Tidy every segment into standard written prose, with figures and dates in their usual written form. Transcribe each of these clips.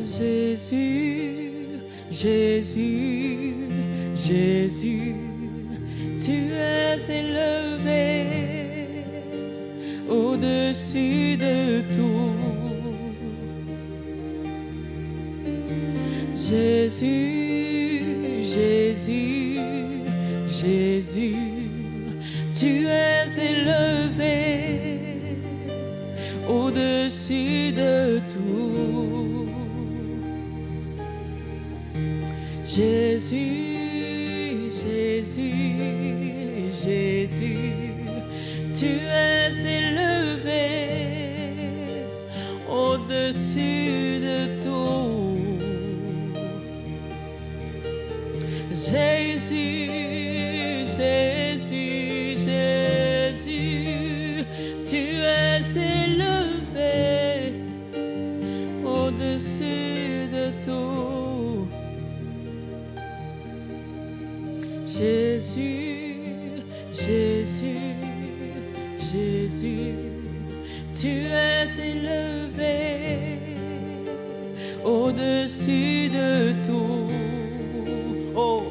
Jésus, Jésus, Jésus, tu es élevé au-dessus de tout. Jésus, Jésus, Jésus, tu es élevé au-dessus de tout. Jésus, Jésus, Jésus, tu es élevé au-dessus de tout. Jésus, Jésus, Jésus, tu es élevé au-dessus de tout. Jésus, Jésus, Jésus, tu es élevé au-dessus de tout. Oh,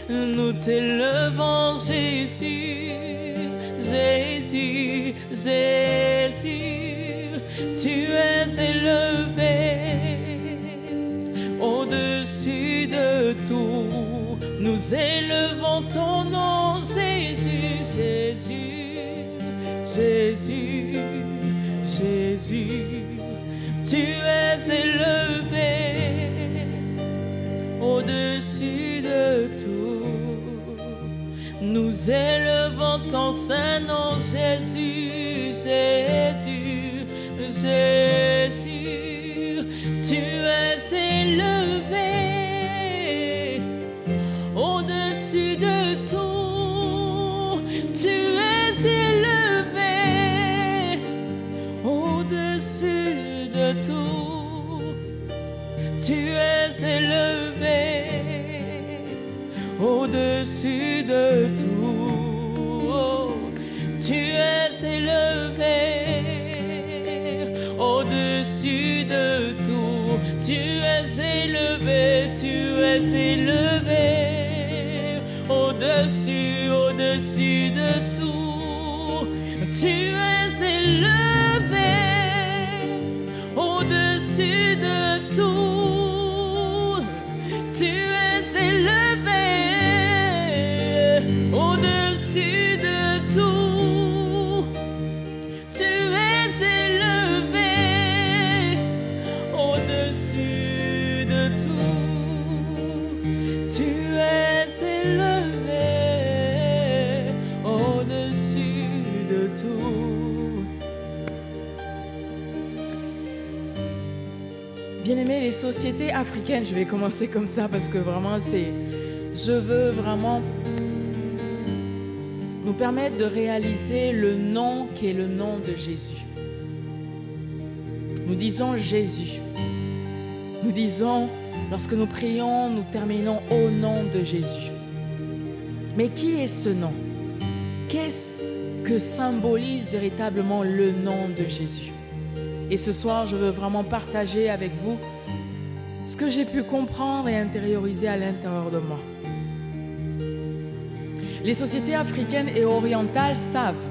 nous t'élevons, Jésus, Jésus, Jésus, tu es élevé au-dessus de tout. Nous élevons ton nom, Jésus, Jésus, Jésus, Jésus, tu es élevé au-dessus de tout. Nous élevons ton saint nom, Jésus, Jésus, Jésus, tu es élevé au-dessus de tout. Tu es élevé au-dessus de tout. Tu es élevé au-dessus de tout. Oh, tu es élevé au-dessus de tout. Tu es élevé, tu es élevé au-dessus, au-dessus de tout. Tu es élevé au-dessus de tout. Tu es élevé au-dessus de tout. Tu es élevé au-dessus de tout. Tu es élevé au-dessus de tout. Bien-aimés, les sociétés africaines, je vais commencer comme ça parce que vraiment je veux vraiment nous permettre de réaliser le nom qui est le nom de Jésus. Nous disons Jésus. Nous disons, lorsque nous prions, nous terminons au nom de Jésus. Mais qui est ce nom? Qu'est-ce que symbolise véritablement le nom de Jésus? Et ce soir, je veux vraiment partager avec vous ce que j'ai pu comprendre et intérioriser à l'intérieur de moi. Les sociétés africaines et orientales savent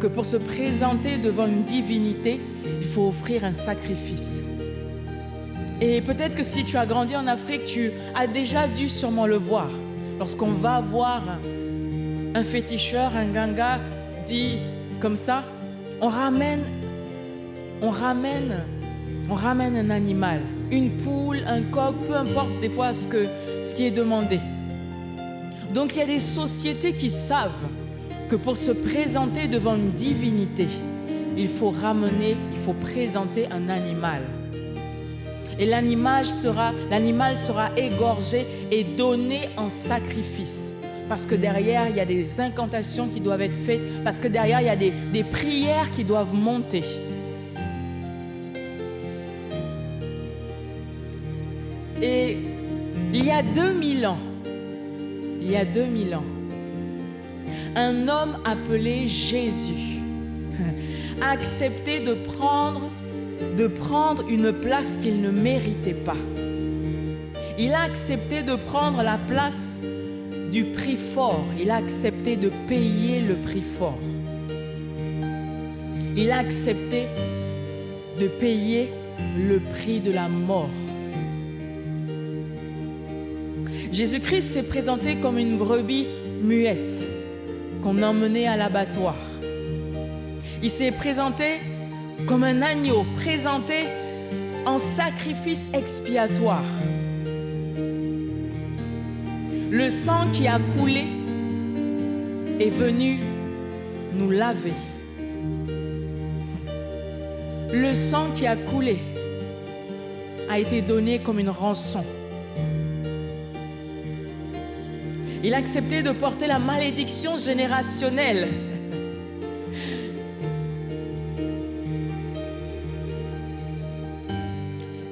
que pour se présenter devant une divinité, il faut offrir un sacrifice. Et peut-être que si tu as grandi en Afrique, tu as déjà dû sûrement le voir. Lorsqu'on va voir un féticheur, un ganga, dit comme ça, on ramène un animal, une poule, un coq, peu importe des fois ce qui est demandé. Donc il y a des sociétés qui savent que pour se présenter devant une divinité, il faut présenter un animal. Et l'animal sera égorgé et donné en sacrifice. Parce que derrière, il y a des incantations qui doivent être faites. Parce que derrière, il y a des prières qui doivent monter. Et il y a 2000 ans, un homme appelé Jésus a accepté de prendre de prendre une place qu'il ne méritait pas. Il a accepté de prendre la place du prix fort. Il a accepté de payer le prix fort. Il a accepté de payer le prix de la mort. Jésus-Christ s'est présenté comme une brebis muette qu'on emmenait à l'abattoir. Il s'est présenté comme un agneau, présenté en sacrifice expiatoire. Le sang qui a coulé est venu nous laver. Le sang qui a coulé a été donné comme une rançon. Il a accepté de porter la malédiction générationnelle.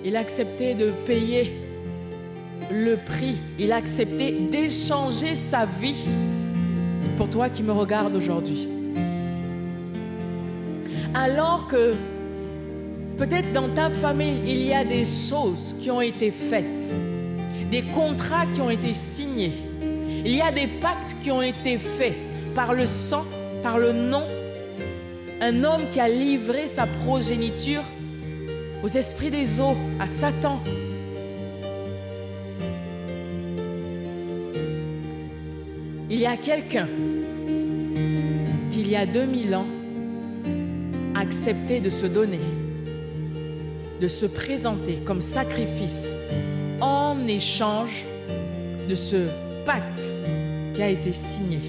Il a accepté de payer le prix. Il a accepté d'échanger sa vie pour toi qui me regardes aujourd'hui. Alors que peut-être dans ta famille, il y a des choses qui ont été faites, des contrats qui ont été signés, il y a des pactes qui ont été faits par le sang, par le nom. Un homme qui a livré sa progéniture aux esprits des eaux, à Satan. Il y a quelqu'un qui, il y a 2000 ans, a accepté de se donner, de se présenter comme sacrifice en échange de ce pacte qui a été signé.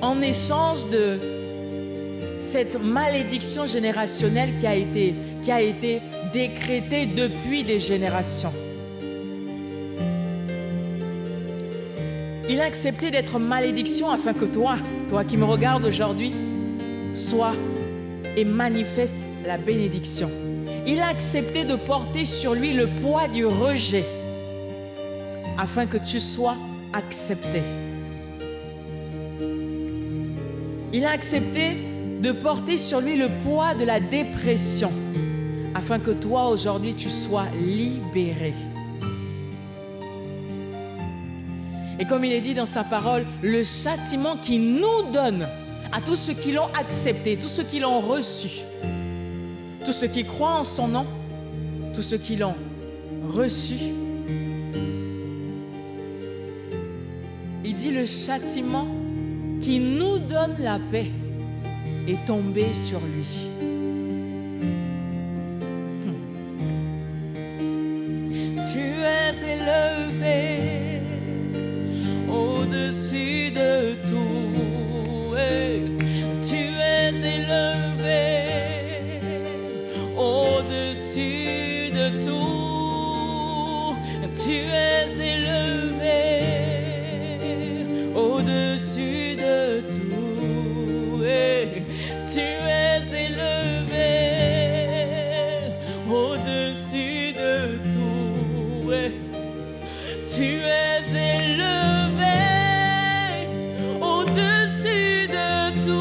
En échange de cette malédiction générationnelle qui a été décrétée depuis des générations. Il a accepté d'être malédiction afin que toi qui me regardes aujourd'hui, sois et manifeste la bénédiction. Il a accepté de porter sur lui le poids du rejet afin que tu sois accepté. Il a accepté de porter sur lui le poids de la dépression afin que toi aujourd'hui tu sois libéré. Et comme il est dit dans sa parole, le châtiment qu'il nous donne à tous ceux qui l'ont accepté, tous ceux qui l'ont reçu, tous ceux qui croient en son nom, tous ceux qui l'ont reçu. Il dit le châtiment qui nous donne la paix est tombé sur lui. Tu es élevé au-dessus de tout. Tu es élevé au-dessus de tout. Tu es élevé au-dessus de tout. Tu es élevé au-dessus de tout. Tu es élevé au-dessus de tout.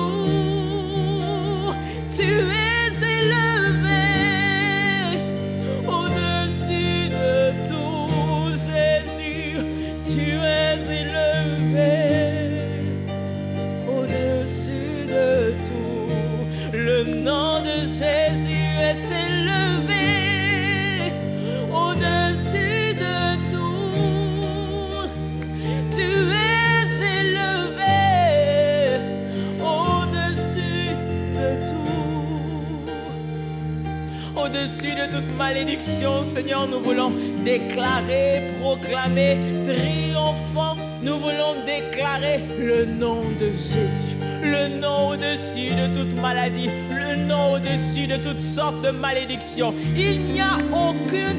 Tu es élevé au-dessus de tout. Jésus, tu es élevé au-dessus de tout. Le nom de Jésus est élevé au-dessus de tout. Tu es élevé au-dessus de tout. Au-dessus de toute malédiction, Seigneur, nous voulons déclarer, proclamer, triomphant. Nous voulons déclarer le nom de Jésus. Le nom au-dessus de toute maladie, le nom au-dessus de toutes sortes de malédictions. Il n'y a aucun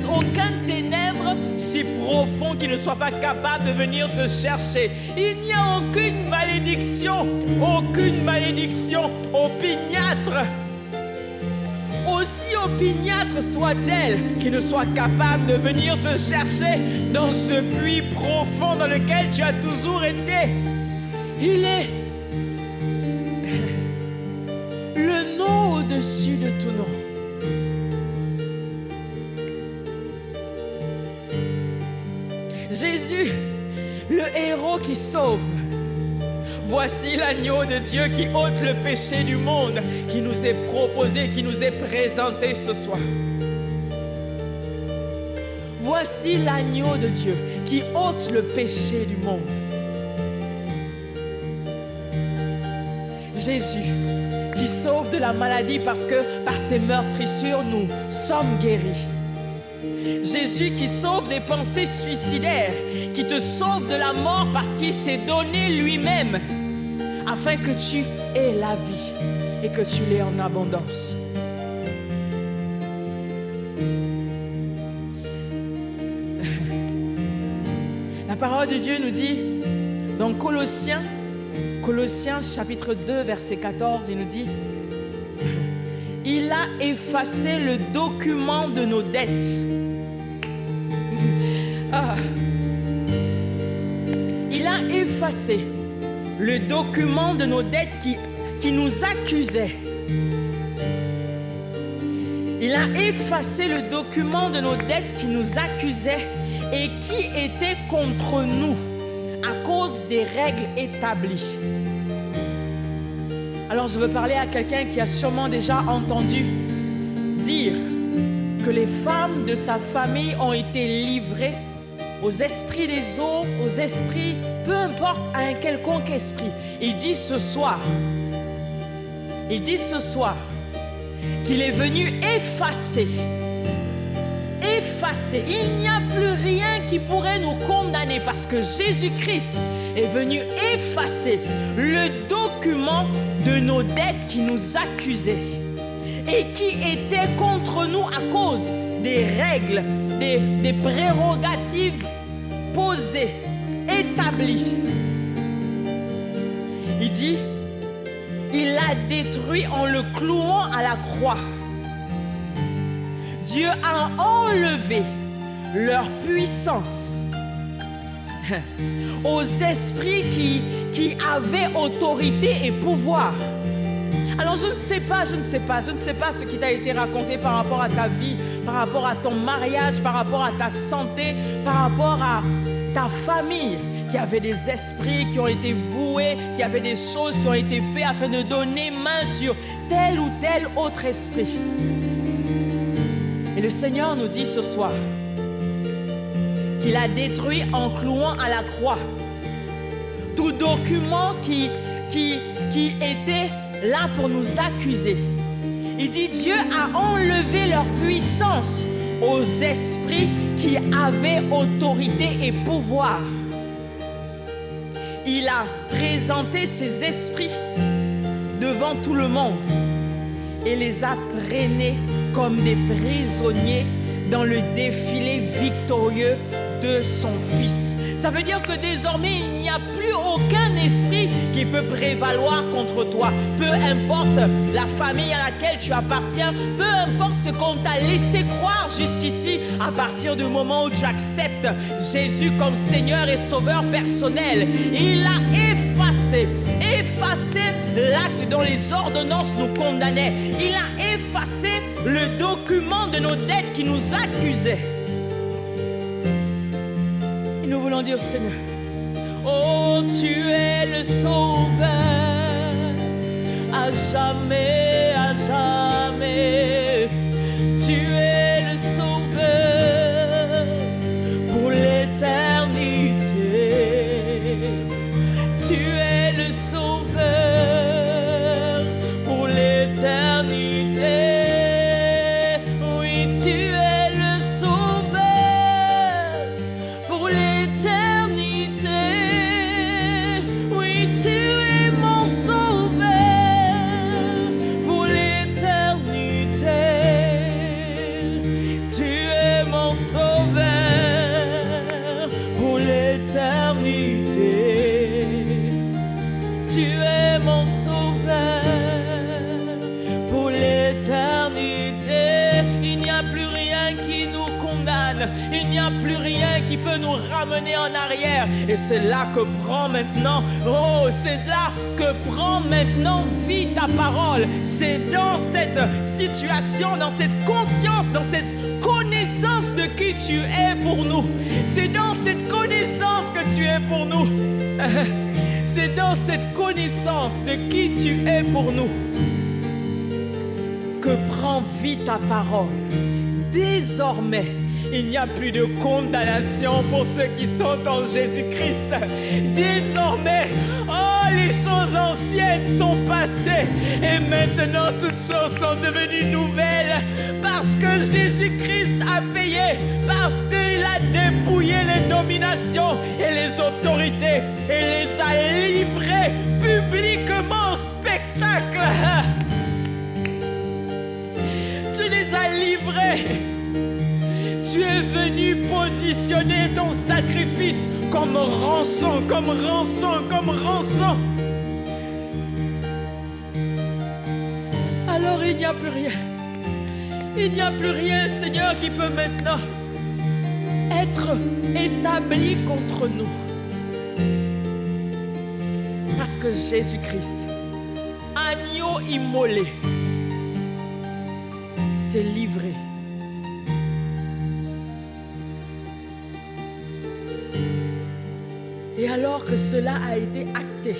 ténèbre si profond qui ne soit pas capable de venir te chercher. Il n'y a aucune malédiction opiniâtre, aussi opiniâtre soit-elle, qui ne soit capable de venir te chercher dans ce puits profond dans lequel tu as toujours été. Il est le nom au-dessus de tout nom. Jésus, le héros qui sauve. Voici l'agneau de Dieu qui ôte le péché du monde, qui nous est proposé, qui nous est présenté ce soir. Voici l'agneau de Dieu qui ôte le péché du monde. Jésus qui sauve de la maladie parce que par ses meurtrissures nous sommes guéris. Jésus qui sauve des pensées suicidaires, qui te sauve de la mort parce qu'il s'est donné lui-même afin que tu aies la vie et que tu l'aies en abondance. La parole de Dieu nous dit dans Colossiens chapitre 2 verset 14, il nous dit: il a effacé le document de nos dettes. Il a effacé le document de nos dettes qui nous accusait. Il a effacé le document de nos dettes qui nous accusait et qui était contre nous à cause des règles établies. Alors je veux parler à quelqu'un qui a sûrement déjà entendu dire que les femmes de sa famille ont été livrées aux esprits des eaux, aux esprits, peu importe, à un quelconque esprit. Il dit ce soir qu'il est venu effacer. Il n'y a plus rien qui pourrait nous condamner parce que Jésus-Christ est venu effacer le document de nos dettes qui nous accusaient et qui étaient contre nous à cause des règles, des prérogatives posées, établies. Il dit, il l'a détruit en le clouant à la croix. Dieu a enlevé leur puissance aux esprits qui avaient autorité et pouvoir. Alors je ne sais pas ce qui t'a été raconté par rapport à ta vie, par rapport à ton mariage, par rapport à ta santé, par rapport à ta famille, qui avait des esprits qui ont été voués, qui avaient des choses qui ont été faites afin de donner main sur tel ou tel autre esprit. Et le Seigneur nous dit ce soir qu'il a détruit en clouant à la croix tout document qui était là pour nous accuser. Il dit, Dieu a enlevé leur puissance aux esprits qui avaient autorité et pouvoir. Il a présenté ces esprits devant tout le monde et les a traînés comme des prisonniers dans le défilé victorieux de son Fils. Ça veut dire que désormais, il n'y a plus aucun esprit qui peut prévaloir contre toi. Peu importe la famille à laquelle tu appartiens, peu importe ce qu'on t'a laissé croire jusqu'ici, à partir du moment où tu acceptes Jésus comme Seigneur et Sauveur personnel, il a effacé l'acte dont les ordonnances nous condamnaient. Il a effacé le document de nos dettes qui nous accusait. Et nous voulons dire, Seigneur, oh, tu es le Sauveur, à jamais, à jamais. Tu es le Sauveur pour l'éternité. Tu es le Sauveur pour l'éternité. Oui, tu es le Sauveur pour l'éternité. Oui, tu es mon Sauveur pour l'éternité. condamne. Il n'y a plus rien qui peut nous ramener en arrière. Et c'est là que prend maintenant, c'est là que prend maintenant vie ta parole. C'est dans cette situation, dans cette conscience, dans cette connaissance de qui tu es pour nous. C'est dans cette connaissance que tu es pour nous. C'est dans cette connaissance de qui tu es pour nous que prend vie ta parole. Désormais, il n'y a plus de condamnation pour ceux qui sont en Jésus-Christ. Désormais, les choses anciennes sont passées et maintenant toutes choses sont devenues nouvelles parce que Jésus-Christ a payé, parce qu'il a dépouillé les dominations et les autorités et les a livrées publiquement en spectacle. Tu les as livrés. Tu es venu positionner ton sacrifice comme rançon, comme rançon, comme rançon. Alors il n'y a plus rien. Il n'y a plus rien, Seigneur, qui peut maintenant être établi contre nous. Parce que Jésus-Christ, agneau immolé, s'est livré. Et alors que cela a été acté,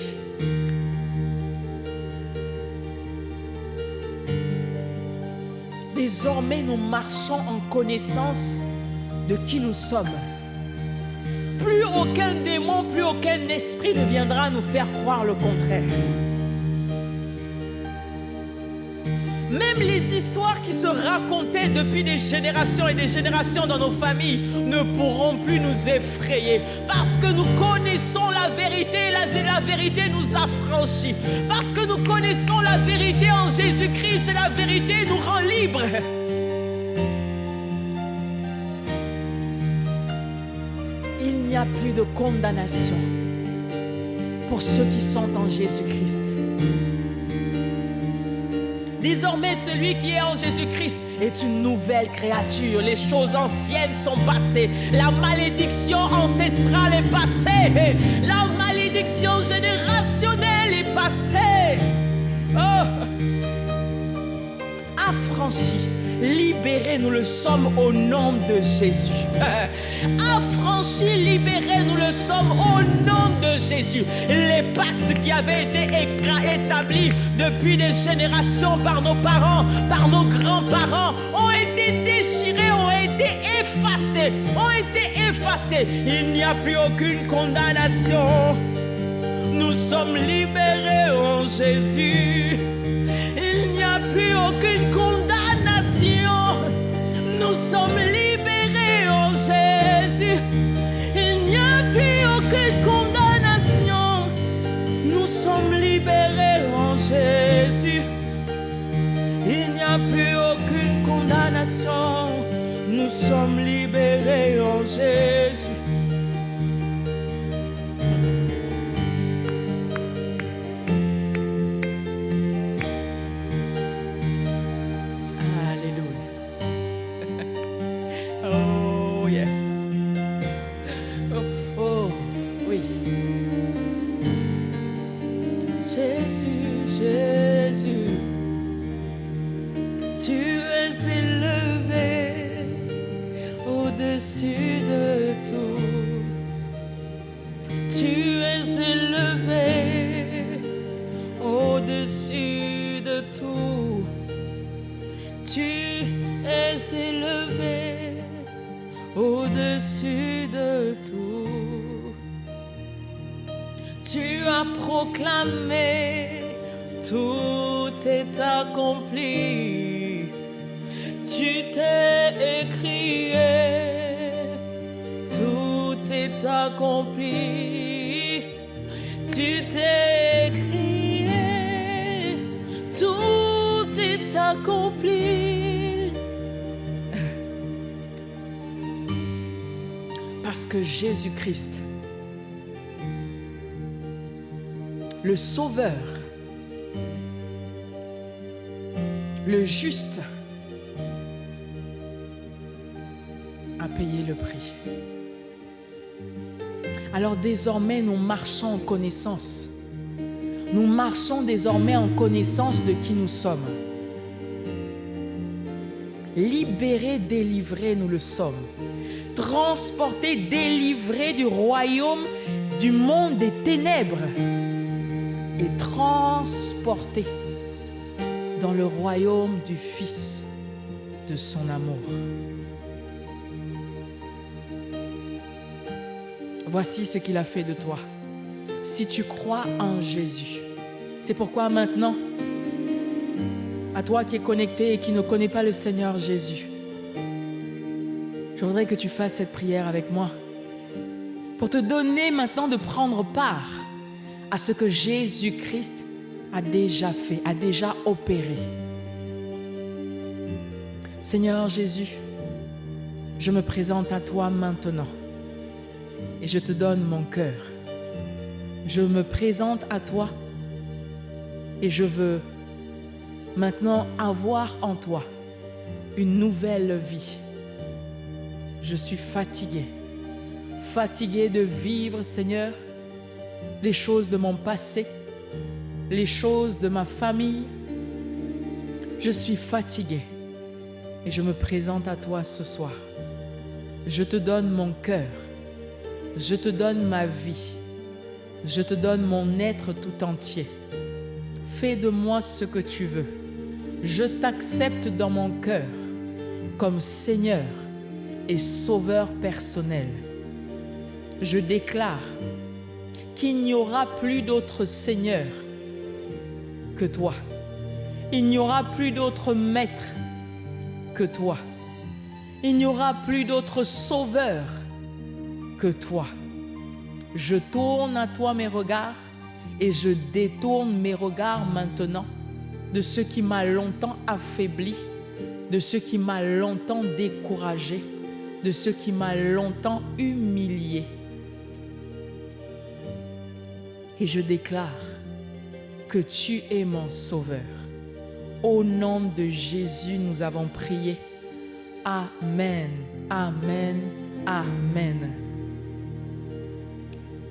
désormais nous marchons en connaissance de qui nous sommes. Plus aucun démon, plus aucun esprit ne viendra nous faire croire le contraire. Même les histoires qui se racontaient depuis des générations et des générations dans nos familles ne pourront plus nous effrayer parce que nous connaissons la vérité et la vérité nous affranchit. Parce que nous connaissons la vérité en Jésus-Christ et la vérité nous rend libres. Il n'y a plus de condamnation pour ceux qui sont en Jésus-Christ. Désormais, celui qui est en Jésus-Christ est une nouvelle créature. Les choses anciennes sont passées. La malédiction ancestrale est passée. La malédiction générationnelle est passée. Affranchis, libérés, nous le sommes au nom de Jésus. Affranchis, libérés, nous le sommes au nom de Jésus. Les pactes qui avaient été établis depuis des générations par nos parents, par nos grands-parents, ont été déchirés, ont été effacés, Il n'y a plus aucune condamnation. Nous sommes libérés en Jésus. Il n'y a plus aucune condamnation. Nous sommes libérés en Jésus. Il n'y a plus aucune condamnation. Nous sommes libérés en Jésus. Il n'y a plus aucune condamnation. Nous sommes libérés en Jésus. Au-dessus de tout, tu as proclamé, tout est accompli. Tu t'es écrié, tout est accompli. Tu t'es écrié, tout est accompli. Parce que Jésus-Christ, le Sauveur, le juste, a payé le prix. Alors désormais, nous marchons en connaissance. Nous marchons désormais en connaissance de qui nous sommes. Libérés, délivrés, nous le sommes. Transportés, délivrés du royaume, du monde des ténèbres et transportés dans le royaume du Fils de son amour. Voici ce qu'il a fait de toi. Si tu crois en Jésus, c'est pourquoi maintenant, à toi qui es connecté et qui ne connais pas le Seigneur Jésus, je voudrais que tu fasses cette prière avec moi pour te donner maintenant de prendre part à ce que Jésus-Christ a déjà fait, a déjà opéré. Seigneur Jésus, je me présente à toi maintenant et je te donne mon cœur. Je me présente à toi et je veux maintenant avoir en toi une nouvelle vie. Je suis fatigué de vivre, Seigneur, les choses de mon passé, les choses de ma famille. Je suis fatigué et je me présente à toi ce soir. Je te donne mon cœur, je te donne ma vie, je te donne mon être tout entier. Fais de moi ce que tu veux. Je t'accepte dans mon cœur comme Seigneur et Sauveur personnel. Je déclare qu'il n'y aura plus d'autre Seigneur que toi. Il n'y aura plus d'autre Maître que toi. Il n'y aura plus d'autre Sauveur que toi. Je tourne à toi mes regards et je détourne mes regards maintenant de ce qui m'a longtemps affaibli, de ce qui m'a longtemps découragé, de ce qui m'a longtemps humilié. Et je déclare que tu es mon Sauveur. Au nom de Jésus, nous avons prié. Amen, amen, amen.